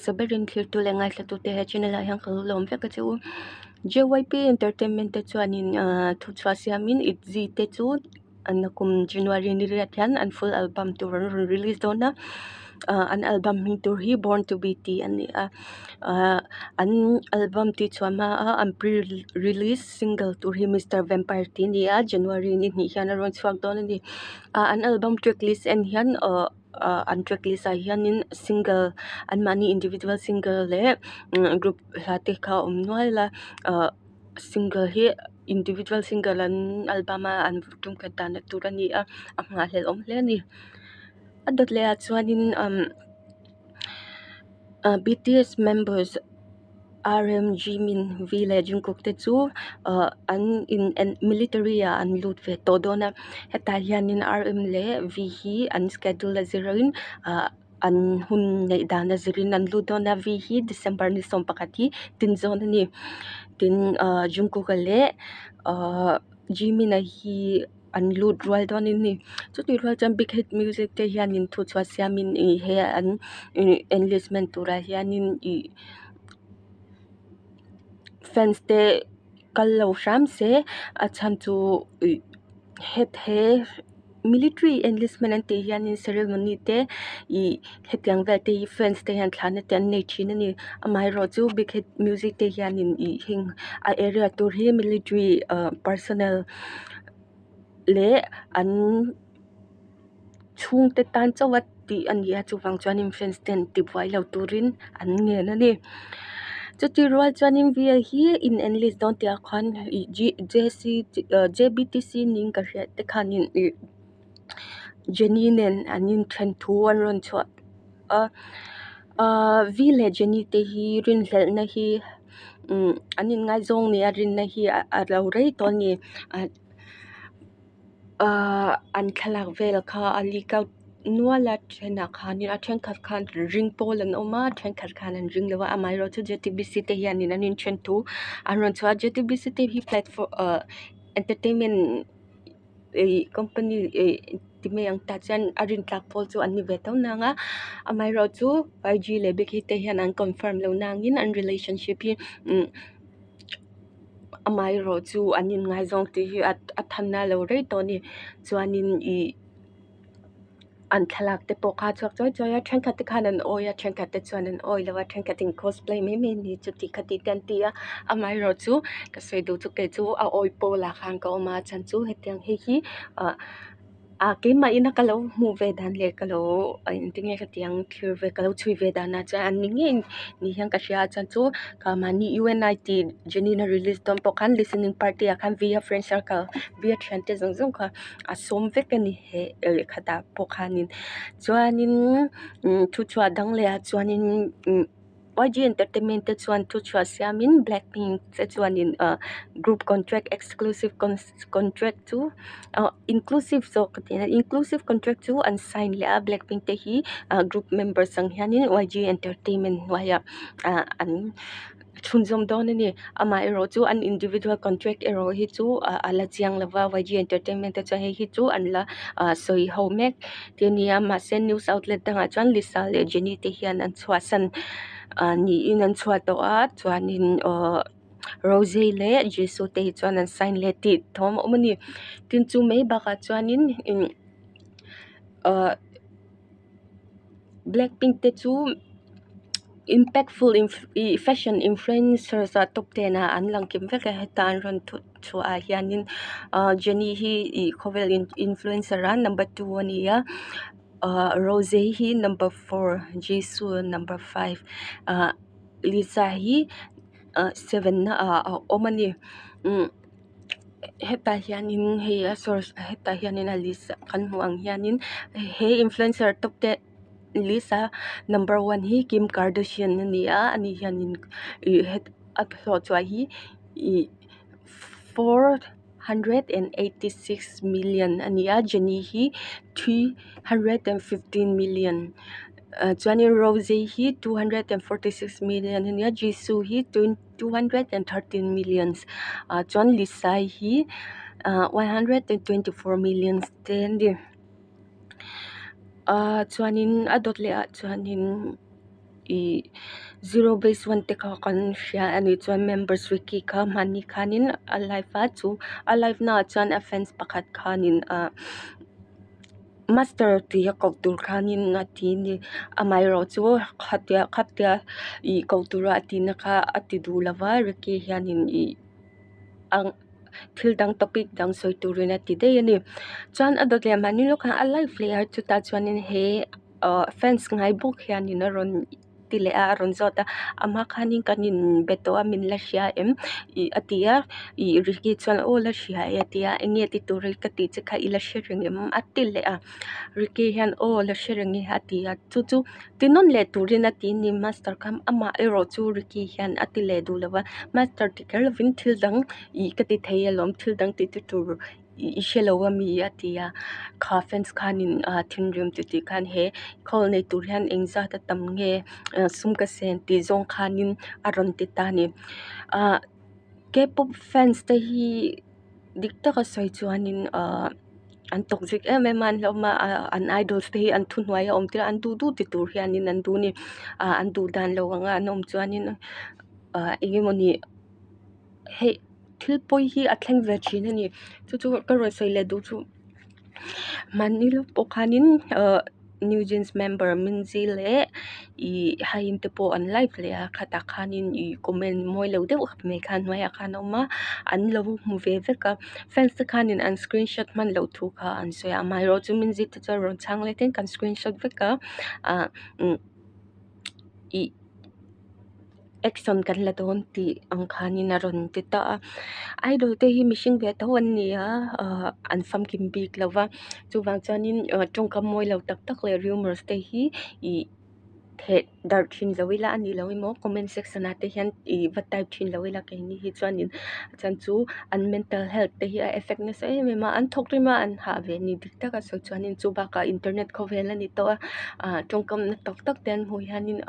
saberin thilthleng ai thla tu te Jennie la yang kalom ve ka chu JYP Entertainment te chuanin thu chua siamin itzi te chu anakum January ni riathian an full album tur release dona an album hing tur hi Born to be T ani an album ti chuama an pre-release single tur hi Mr. Vampire ti ni January ni hian a ron chuak don ani an album tracklist en hian an tracklist hianin single an mani individual single le group hlate kha nuai la single hi individual single an album an tum ka tan turani a nga hlel hle ni adot le chuanin BTS members RM Jimin V le Jungkook te chu an in military an lut ve to dona heta hianin RM le V hi an schedule zeroin an hun nei dan zirin an lut dona V hi December ni som pakati tin zone ni tin Jungkook le Jimin hi an lut rual don ni chu ti rual chan big hit music te hianin thu chwa siamin he an enlistment tura hianin fans te kallo sham se achan chu het he military enlistment an te hianin ceremony te hetiang vel te fans te hian thlan te an nei thin ani amai ro chu big hit music te hianin hing a area tur hi military personnel le an chung te tan chawat ti an ya chu wang chuanin fans ten ti buai lo turin an nge na ni chu ti rual chuanin vi hi in enlist don tia khan JBTC ning ka hria te khanin Jennie nen anin thren thu an ron chwa vi le Jennie te hi rin hlel na hi anin ngai zong ni a rin na hi a lo rei to ni an thalak vel kha a leak out nuala thena khanin a then khat khan ring pol an oma then khat khan an ring lewa amai ro chu JTBC te hianin anin thren thu an ron chwa JTBC te hi platform entertainment company time yang ta chan arin tlak pol chu an ni ve to na nga amai ro chu YG le big hit te hian an confirm lo nangin an relationship hi amai ro chu anin ngai zong ti hi a thanna lo rei to ni chuanin an thalak te pokha chok choi choi a then khat te khan an oya then khat te chuan an oi lawa then khat in cosplay me ni chu ti khati tan ti a amai ro chu ka sei du chu ke chu a oi po la khan ko ma chan chu hetiang hi ke ma ina kalo mu ve dan le kalo intinge khatiang thir ve kalo chui ve dan na cha an ninge ni hyang ka hria chan chu ka mani UNIT Jennie na release don pokhan listening party a khan via friend circle via thante zong zong kha a som ve ka ni he khata pokhanin chuanin thu chwa dang le a chuanin YG Entertainment te chuan thu chwa siamin Blackpink te chuanin group contract exclusive contract chu inclusive so katina inclusive contract chu an sign le Blackpink te hi group members sang hianin YG Entertainment waya an chunzom don ni ama ero chu an individual contract ero hi chu ala chiang lawa YG Entertainment te cha hi chu an la soi homek tinia ma sen news outlet tanga chuan Lisa le Jennie te hian an chhuasan ni in an chhuat to a chuanin Rose le Jisoo te chuan an sign le ti thom omani tin chu mai baka chuanin in Blackpink te chu impactful fashion influencers top 10 an langkim veka hetan ron thu a hianin Jennie hi khawvela influencer number 2 ania Rose hi number 4 Jisoo number 5 Lisa hi 7 na omani heta hianin he source heta hianin Lisa kan huang hianin he influencer top 10 Lisa number 1 hi Kim Kardashian ania ani hianin het upload chwa hi 486 million ania Jennie hi 315 million Jennie Rose hi 246 million ania Jisoo hi 213 millions John Lisa hi 124 million stand chuanin adot le chuanin zero base one te kha kan share ani chuan members wiki kha mani khanin alive a chu alive na chuan offense pakhat khanin master ti kautur khanin na ti ni amai ro chu khatia kautura ti na kha ati du lawa riki hianin ang thildang topic dang soi turina ti de ani chuan adot le mani lo kha alive player chu ta chuanin he fans ngai buk hianin a ron tile a ron zota ama khanin kanin beto amin la hria atia riki chuan ola hria atia enge ti turil ka ti che kha ila sharing atile a riki hian ola sharing atia chu tinon le turina ti ni master kam ama ero chu riki hian atile du lawa master ti kervin thildang kati theialom thildang ti tur ishelo mi atia kha fence khanin thinrim ti khan he khol nei tur hian engza ta tam nge sumka sen ti zong khanin aron ti tani Kpop fans te hi dikta ka soi chuanin an toxic man lo ma an idols te hi an thunwaya om tira an du ti tur hianin an du ni an du dan lo anga an om chuanin engemoni he thilpoi hi athleng ve thin ani chu ka ro soi le du chu manilo pokanin new jeans member minzi le hain te po an live le khata khanin comment moi lo de me khan mai khan oma an lo mu ve ka fans te khanin an screenshot man lo thu kha an soya mai ro chu minzi te ron chang le ten kan screenshot ve ka action kan la don ti ang khanin a ron ti ta idol te hi mishing ve to an ni an fam kim big lova chu wang chanin tongka moi lo tak le rumors te hi the dar thin lawila ani lawi mo comment section ate hian va type thin lawila ke ni hi chuanin chan chu an mental health te hi effect na se me ma an thok rima an ha ve ni dikta ka so chuanin chu ba ka internet khawvela ni to tongkam na tak ten hu hianin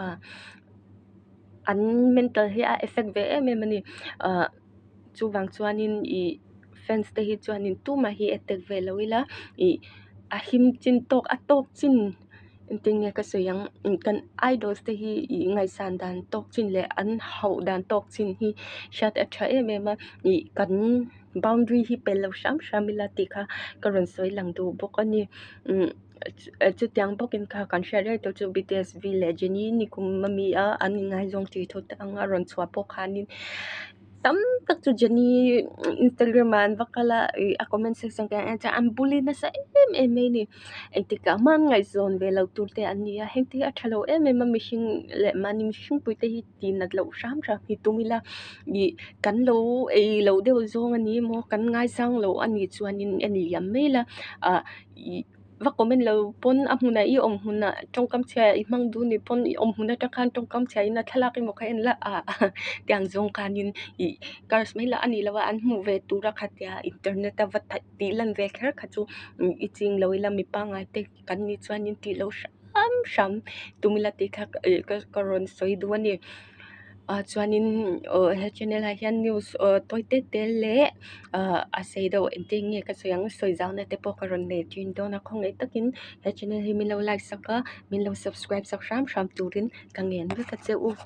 an mental hi effect ve mani chu wang chuanin fans te hi chuanin tu ma hi attack ve lawila a him chin tok a tok chin inthen ka soyang kan idols te hi ngai san dan tok chin le an hau dan tok chin hi shat a tha ma kan boundary hi pelo shamila ti kha karon soi lang du bokani chu tiang bokin kha kan share to chu BTS village Jennie ni kum mami an ngai jong ti thot anga ron chwa po khanin tam tak chu Jennie Instagram man vakala a comment section ka an bully na sa ni entika man ngai zon ve lo turte ania hengti a thalo ma mishing le mani mishing puite hi tinat lo sham hi tumila ni kan lo lo de zong ani mo kan ngai sang lo ani chuanin ani yam mela va comment lo pon amuna omhuna tongkam chha mang du ni pon omhuna ta khan tongkam chha ina thalaki mo khain la tiang zong kanin kars mela ani lawa an mu ve tura khatia internet va ti lan ve kher khachu iching loila mi pa ngai te kan ni chuanin ti lo sham tumila ti kha karon soi duani chuanin he channel ha hian news toite te le a sei do entinge ka soyang soi jaw na te po karon ne tin do na khong ei takin he channel hi min lo like saka min lo subscribe sak sham turin kangen ka che u